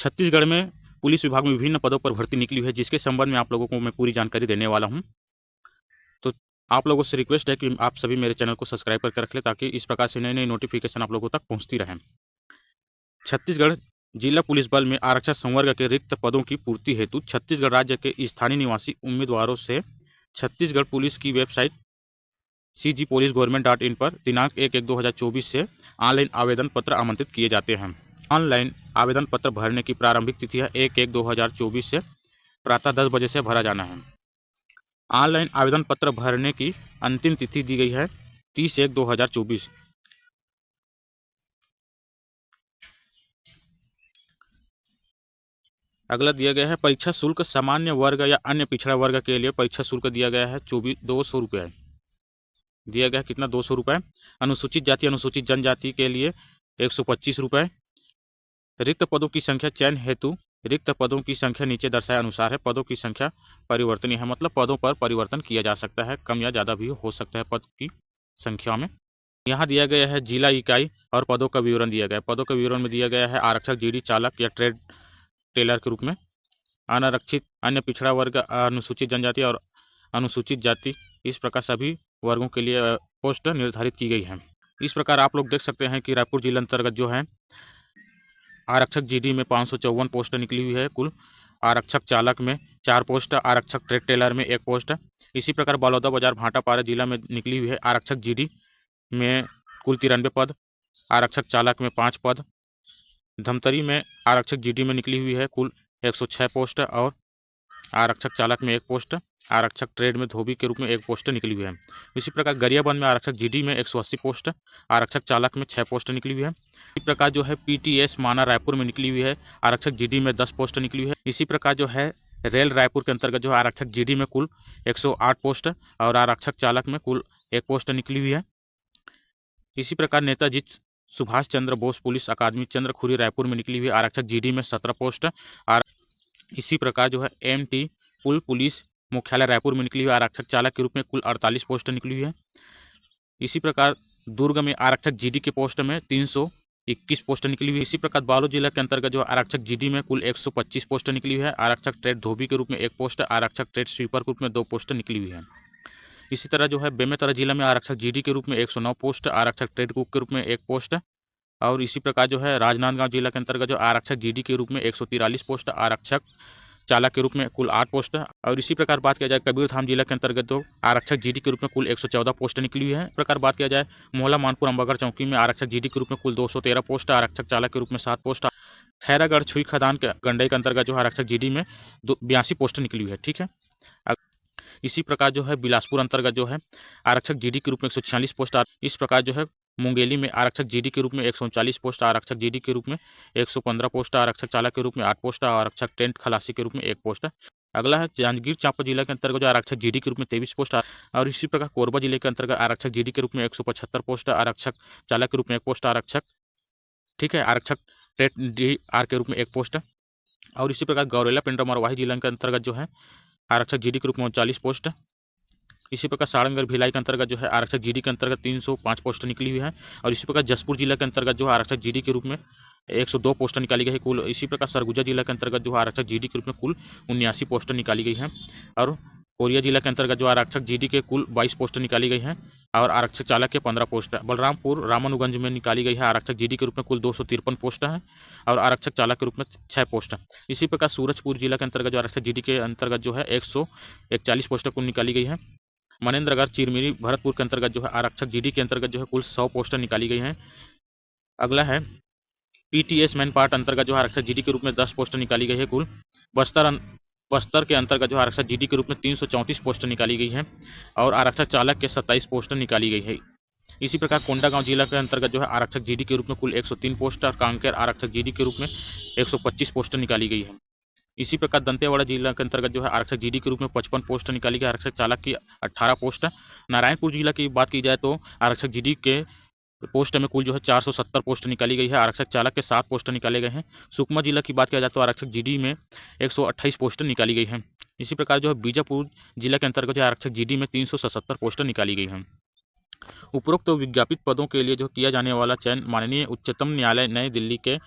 छत्तीसगढ़ में पुलिस विभाग में विभिन्न पदों पर भर्ती निकली हुई है, जिसके संबंध में आप लोगों को मैं पूरी जानकारी देने वाला हूं। तो आप लोगों से रिक्वेस्ट है कि आप सभी मेरे चैनल को सब्सक्राइब करके रख लें, ताकि इस प्रकार से नई नई नोटिफिकेशन आप लोगों तक पहुंचती रहें। छत्तीसगढ़ जिला पुलिस बल में आरक्षक संवर्ग के रिक्त पदों की पूर्ति हेतु छत्तीसगढ़ राज्य के स्थानीय निवासी उम्मीदवारों से छत्तीसगढ़ पुलिस की वेबसाइट cgpolice.government.in पर दिनांक 1/1/2024 से ऑनलाइन आवेदन पत्र आमंत्रित किए जाते हैं। ऑनलाइन आवेदन पत्र भरने की प्रारंभिक तिथि है 1/1/2024 से प्रातः 10 बजे से भरा जाना है। ऑनलाइन आवेदन पत्र भरने की अंतिम तिथि दी गई है 30/1/2024। अगला दिया गया है परीक्षा शुल्क। सामान्य वर्ग या अन्य पिछड़ा वर्ग के लिए परीक्षा शुल्क दिया गया है 200 रुपये दिया गया है। कितना? 200 रुपये। अनुसूचित जाति अनुसूचित जनजाति के लिए 125 रुपये। रिक्त पदों की संख्या चयन हेतु रिक्त पदों की संख्या नीचे दर्शाए अनुसार है। पदों की संख्या परिवर्तनीय है, मतलब पदों पर परिवर्तन किया जा सकता है, कम या ज़्यादा भी हो सकता है पद की संख्या में। यहाँ दिया गया है जिला इकाई और पदों का विवरण दिया गया है। पदों का विवरण में दिया गया है आरक्षक जीडी चालक या ट्रेड टेलर के रूप में, अनारक्षित, अन्य पिछड़ा वर्ग, अनुसूचित जनजाति और अनुसूचित जाति, इस प्रकार सभी वर्गों के लिए पोस्ट निर्धारित की गई है। इस प्रकार आप लोग देख सकते हैं कि रायपुर जिला अंतर्गत जो है आरक्षक जीडी में 554 पोस्ट निकली हुई है कुल। आरक्षक चालक में 4 पोस्ट, आरक्षक ट्रेड टेलर में 1 पोस्ट। इसी प्रकार बलौदाबाजार भाटापारा जिला में निकली हुई है आरक्षक जीडी में कुल 93 पद, आरक्षक चालक में 5 पद। धमतरी में आरक्षक जीडी में निकली हुई है कुल 106 पोस्ट और आरक्षक चालक में 1 पोस्ट। आरक्षक ट्रेड में धोबी के रूप में 1 पोस्ट निकली हुई है। इसी प्रकार गरियाबंद में आरक्षक जीडी में 180 पोस्ट, आरक्षक चालक में 6 पोस्ट निकली हुई है। इसी प्रकार जो है पीटीएस माना रायपुर में निकली हुई है आरक्षक जीडी में 10 पोस्ट निकली हुई है। इसी प्रकार जो है रेल रायपुर के अंतर्गत जो आरक्षक जीडी में कुल 108 पोस्ट और आरक्षक चालक में कुल 1 पोस्ट निकली हुई है। इसी प्रकार नेताजी सुभाष चंद्र बोस पुलिस अकादमी चंद्रखुरी रायपुर में निकली हुई आरक्षक जीडी में 17 पोस्ट। इसी प्रकार जो है एमटी पुल पुलिस मुख्यालय रायपुर में निकली हुई आरक्षक चालक के रूप में कुल 48 पोस्ट निकली हुई है। इसी प्रकार दुर्ग में आरक्षक जीडी के पोस्ट में 321 पोस्ट निकली हुई है। इसी प्रकार बालोद जिला के अंतर्गत जो आरक्षक जीडी में कुल 125 पोस्ट निकली हुई है। आरक्षक ट्रेड धोबी के रूप में 1 पोस्ट, आरक्षक ट्रेड स्वीपर के रूप में 2 पोस्ट निकली हुई है। इसी तरह जो है बेमेतरा जिला में आरक्षक जीडी के रूप में 109 पोस्ट, आरक्षक ट्रेड कुक के रूप में 1 पोस्ट। और इसी प्रकार जो है राजनांदगांव जिला के अंतर्गत जो आरक्षक जीडी के रूप में 143 पोस्ट, आरक्षक चालक के रूप में कुल 8 पोस्ट। और इसी प्रकार बात किया जाए कबीरधाम जिला के अंतर्गत जो आरक्षक जीडी के रूप में कुल 114 पोस्ट निकली हुई है। इस प्रकार बात किया जाए मोहला मानपुर अंबागढ़ चौकी में आरक्षक जीडी के रूप में कुल 213 पोस्ट, आरक्षक चालक के रूप में 7 पोस्ट। खैरागढ़ छुई खदान के गंडई के अंतर्गत जो आरक्षक जीडी में 82 पोस्ट निकली हुई है। ठीक है। इसी प्रकार जो है बिलासपुर अंतर्गत जो है आरक्षक जीडी के रूप में 146 पोस्ट। इस प्रकार जो है मुंगेली में आरक्षक जीडी के रूप में 139 पोस्ट, आरक्षक जीडी के रूप में 115 पोस्ट, आरक्षक चालक के रूप में 8 पोस्ट, आरक्षक टेंट खलासी के रूप में 1 पोस्ट। अगला है जांजगीर चांपा जिला के अंतर्गत जो आरक्षक जीडी के रूप में 23 पोस्ट। और इसी प्रकार कोरबा जिले के अंतर्गत आरक्षक जीडी के रूप में 175 पोस्ट, आरक्षक चालक के रूप में 1 पोस्ट, आरक्षक, ठीक है, आरक्षक टेट डी आर के रूप में 1 पोस्ट। और इसी प्रकार गौरेला पिंडा मरवाही जिला के अंतर्गत जो है आरक्षक जीडी के रूप में 39 पोस्ट। इसी प्रकार सारंगढ़ भिलाई के अंतर्गत जो है आरक्षक जीडी के अंतर्गत 305 पोस्ट निकली हुई है। और इसी प्रकार जसपुर जिला के अंतर्गत जो है आरक्षक जीडी के रूप में 102 पोस्ट निकाली गई है कुल। इसी प्रकार सरगुजा जिला के अंतर्गत जो है आरक्षक जीडी के रूप में कुल 79 पोस्ट निकाली गई है। और कोरिया जिला के अंतर्गत जो आरक्षक जीडी के कुल 22 पोस्ट निकाली गई है और आरक्षक चालक के 15 पोस्ट है। बलरामपुर रामानुगंज में निकाली गई है आरक्षक जीडी के रूप में कुल 253 पोस्ट है और आरक्षक चालक के रूप में 6 पोस्ट है। इसी प्रकार सूरजपुर जिला के अंतर्गत जो आरक्षक जीडी के अंतर्गत जो है 141 पोस्ट कुल निकाली गई है। मनेन्द्रगढ़ चिरमिरी भरतपुर के अंतर्गत जो है आरक्षक जीडी के अंतर्गत जो है कुल 100 पोस्टर निकाली गई हैं। अगला है पीटीएस मैन पार्ट अंतर्गत जो आरक्षक जीडी के रूप में 10 पोस्टर निकाली गई है कुल। बस्तर के अंतर्गत जो आरक्षक जीडी के रूप में 334 पोस्टर निकाली गई है और आरक्षक चालक के 27 पोस्टर निकाली गई है। इसी प्रकार कोंडागांव जिला के अंतर्गत जो है आरक्षक जीडी के रूप में कुल 103 पोस्टर और कांकेर आरक्षक जीडी के रूप में 125 पोस्टर निकाली गई है। इसी प्रकार दंतेवाड़ा जिला के अंतर्गत जो है आरक्षक जीडी के रूप में 55 पोस्ट निकाली गई, आरक्षक चालक की 18 पोस्ट। नारायणपुर जिला की बात की जाए तो आरक्षक जीडी के पोस्ट में कुल जो है 470 पोस्ट निकाली गई है, आरक्षक चालक के 7 पोस्ट निकाले गए हैं। सुकमा जिला की बात किया जाए तो आरक्षक जीडी में 128 पोस्ट निकाली गई है। इसी प्रकार जो है बीजापुर जिला के अंतर्गत जो आरक्षक जीडी में 377 पोस्ट निकाली गई है। उपरोक्त विज्ञापित पदों के लिए जो किया जाने वाला चयन माननीय उच्चतम न्यायालय नई दिल्ली के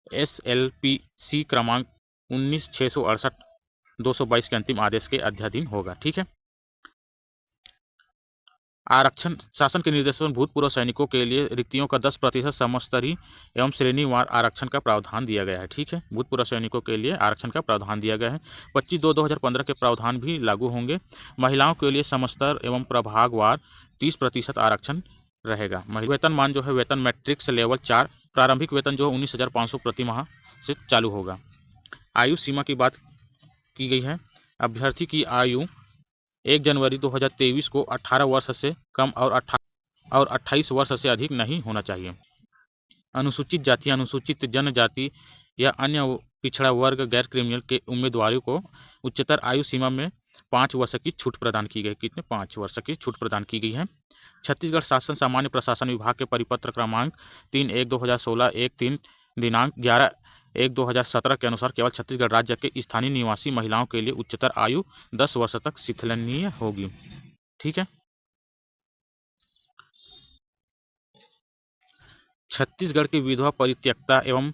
SLPC क्रमांक 19/668/222 के अंतिम आदेश के अध्याधीन होगा। ठीक है। आरक्षण शासन के निर्देशों में भूतपूर्व सैनिकों के लिए रिक्तियों का 10% समस्तरीय एवं श्रेणीवार आरक्षण का प्रावधान दिया गया है। ठीक है। भूतपूर्व सैनिकों के लिए आरक्षण का प्रावधान दिया गया है। 25/2/2015 के प्रावधान भी लागू होंगे। महिलाओं के लिए समस्तर एवं प्रभागवार 30% आरक्षण रहेगा। वेतनमान जो है वेतन मैट्रिक्स लेवल 4 प्रारंभिक वेतन जो है 19,500 प्रति माह से चालू होगा। आयु सीमा की बात की गई है। अभ्यर्थी की आयु 1 जनवरी 2023 को 18 वर्ष से कम और 28 वर्ष से अधिक नहीं होना चाहिए। अनुसूचित जाति, अनुसूचित जनजाति या अन्य पिछड़ा वर्ग गैर क्रिमिनल के उम्मीदवारों को उच्चतर आयु सीमा में 5 वर्ष की छूट प्रदान की गई। कितने? 5 वर्ष की छूट प्रदान की गई है। छत्तीसगढ़ शासन सामान्य प्रशासन विभाग के परिपत्र क्रमांक 3/1/2016 1/3 दिनांक 11/1/2017 के अनुसार केवल छत्तीसगढ़ राज्य के स्थानीय निवासी महिलाओं के लिए उच्चतर आयु 10 वर्ष तक शिथिलनीय होगी। ठीक है। छत्तीसगढ़ की विधवा, परित्यक्ता एवं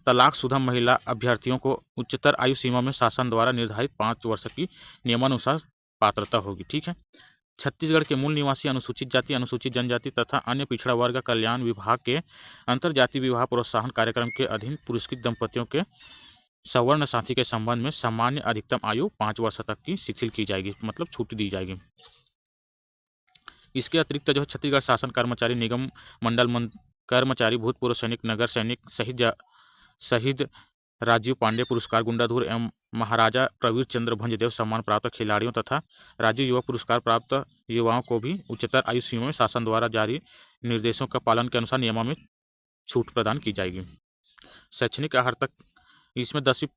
तलाकशुदा महिला अभ्यर्थियों को उच्चतर आयु सीमा में शासन द्वारा निर्धारित 5 वर्ष की नियमानुसार पात्रता होगी। ठीक है। छत्तीसगढ़ के मूल निवासी अनुसूचित जाति, अनुसूचित जनजाति तथा अन्य पिछड़ा वर्ग कल्याण विभाग के अंतर्जातीय विवाह प्रोत्साहन कार्यक्रम के अधीन पुरस्कृत दंपतियों के सवर्ण साथी के संबंध में सामान्य अधिकतम आयु 5 वर्ष तक की शिथिल की जाएगी, मतलब छूट दी जाएगी। इसके अतिरिक्त जो है छत्तीसगढ़ शासन कर्मचारी, निगम मंडल कर्मचारी, भूतपूर्व सैनिक, नगर सैनिक, शहीद राजीव पांडे पुरस्कार, गुंडाधुर एवं महाराजा प्रवीर चंद्र भंजदेव सम्मान प्राप्त खिलाड़ियों तथा राजीव युवा पुरस्कार प्राप्त युवाओं को भी उच्चतर आयु सीमा में शासन द्वारा जारी निर्देशों का पालन के अनुसार नियमों में छूट प्रदान की जाएगी। शैक्षणिक अर्हता तक इसमें 10वीं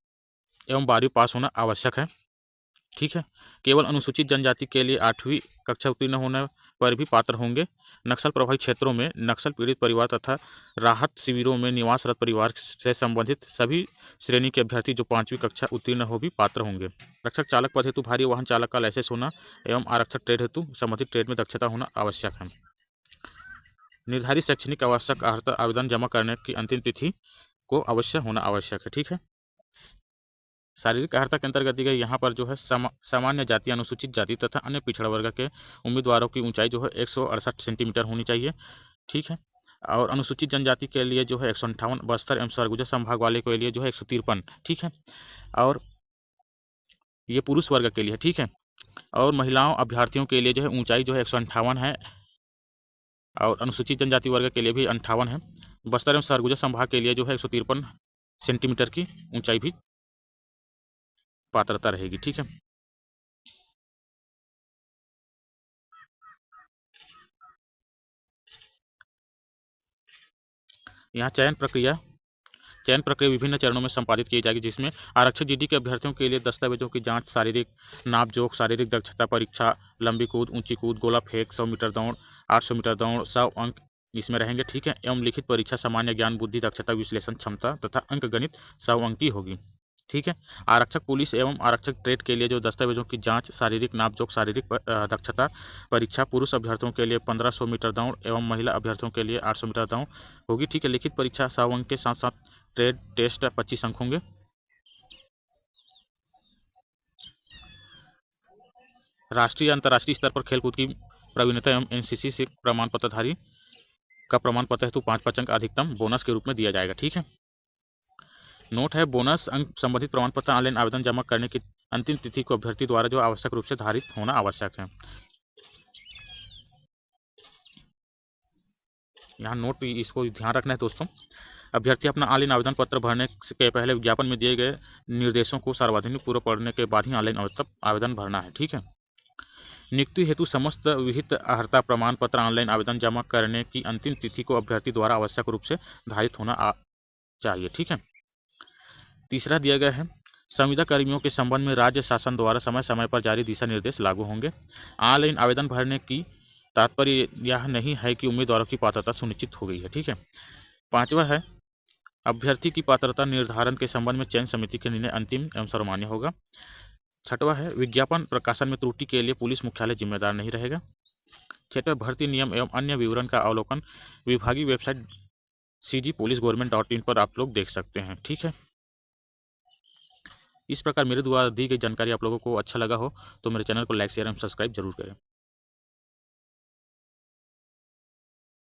एवं 12वीं पास होना आवश्यक है। ठीक है। केवल अनुसूचित जनजाति के लिए 8वीं कक्षा उत्तीर्ण होने पर भी पात्र होंगे। नक्सल प्रभावित क्षेत्रों में नक्सल पीड़ित परिवार तथा राहत शिविरों में निवासरत परिवार से संबंधित सभी श्रेणी के अभ्यर्थी जो 5वीं कक्षा उत्तीर्ण हो भी पात्र होंगे। आरक्षक चालक पद हेतु भारी वाहन चालक का लाइसेंस होना एवं आरक्षक ट्रेड हेतु संबंधित ट्रेड में दक्षता होना आवश्यक है। निर्धारित शैक्षणिक आवश्यक अर्हता आवेदन जमा करने की अंतिम तिथि को अवश्य होना आवश्यक है। ठीक है। शारीरिक अर्हता के अंतर्गत दी गई यहाँ पर जो है सामान्य जाति, अनुसूचित जाति तथा अन्य पिछड़ा वर्ग के उम्मीदवारों की ऊंचाई जो है 168 सेंटीमीटर होनी चाहिए। ठीक है। और अनुसूचित जनजाति के लिए जो है 158, बस्तर एवं सरगुजा संभाग वाले के लिए जो है 153। ठीक है। और ये पुरुष वर्ग के लिए। ठीक है। और महिलाओं अभ्यर्थियों के लिए जो है ऊंचाई जो है 158 है और अनुसूचित जनजाति वर्ग के लिए भी 58 है। बस्तर एवं सरगुजा संभाग के लिए जो है 153 सेंटीमीटर की ऊंचाई भी पात्रता रहेगी। ठीक है। यहाँ चयन प्रक्रिया विभिन्न चरणों में संपादित की जाएगी, जिसमें आरक्षक जीडी के अभ्यर्थियों के लिए दस्तावेजों की जांच, शारीरिक नापजोख, शारीरिक दक्षता परीक्षा, लंबी कूद, ऊंची कूद, गोला फेंक, 100 मीटर दौड़, 800 मीटर दौड़, 100 अंक इसमें रहेंगे। ठीक है। एवं लिखित परीक्षा सामान्य ज्ञान, बुद्धि, दक्षता, विश्लेषण क्षमता तथा अंक गणित 100 अंक की होगी। ठीक है। आरक्षक पुलिस एवं आरक्षक ट्रेड के लिए जो दस्तावेजों की जांच, शारीरिक नापजोख, शारीरिक दक्षता परीक्षा पुरुष अभ्यर्थियों के लिए 1500 मीटर दौड़ एवं महिला अभ्यर्थियों के लिए 800 मीटर दौड़ होगी। ठीक है। लिखित परीक्षा 100 अंक के साथ साथ ट्रेड टेस्ट 25 अंक होंगे। राष्ट्रीय या अंतर्राष्ट्रीय स्तर पर खेलकूद की प्रवीणता एवं एनसीसी से प्रमाण पत्रधारी का प्रमाण पत्र हेतु 5 अंक अधिकतम बोनस के रूप में दिया जाएगा। ठीक है। नोट है, बोनस अंक संबंधित प्रमाण पत्र ऑनलाइन आवेदन जमा करने की अंतिम तिथि को अभ्यर्थी द्वारा जो आवश्यक रूप से धारित होना आवश्यक है। यहाँ नोट इसको ध्यान रखना है दोस्तों। अभ्यर्थी अपना ऑनलाइन आवेदन पत्र भरने के पहले विज्ञापन में दिए गए निर्देशों को सार्वजनिक पूर्व पढ़ने के बाद ही ऑनलाइन आवेदन भरना है। ठीक है। नियुक्ति हेतु समस्त विहित अर्हता प्रमाण पत्र ऑनलाइन आवेदन जमा करने की अंतिम तिथि को अभ्यर्थी द्वारा आवश्यक रूप से धारित होना चाहिए। ठीक है। तीसरा दिया गया है, संविदा कर्मियों के संबंध में राज्य शासन द्वारा समय समय पर जारी दिशा निर्देश लागू होंगे। ऑनलाइन आवेदन भरने की तात्पर्य यह नहीं है कि उम्मीदवारों की पात्रता सुनिश्चित हो गई है। ठीक है। 5वां है, अभ्यर्थी की पात्रता निर्धारण के संबंध में चयन समिति के निर्णय अंतिम एवं सर्वमान्य होगा। 6वां है, विज्ञापन प्रकाशन में त्रुटि के लिए पुलिस मुख्यालय जिम्मेदार नहीं रहेगा। 6वां, भर्ती नियम एवं अन्य विवरण का अवलोकन विभागीय वेबसाइट cgpolicegovernment.in पर आप लोग देख सकते हैं। ठीक है, इस प्रकार मेरे द्वारा दी गई जानकारी आप लोगों को अच्छा लगा हो तो मेरे चैनल को लाइक शेयर एवं सब्सक्राइब जरूर करें।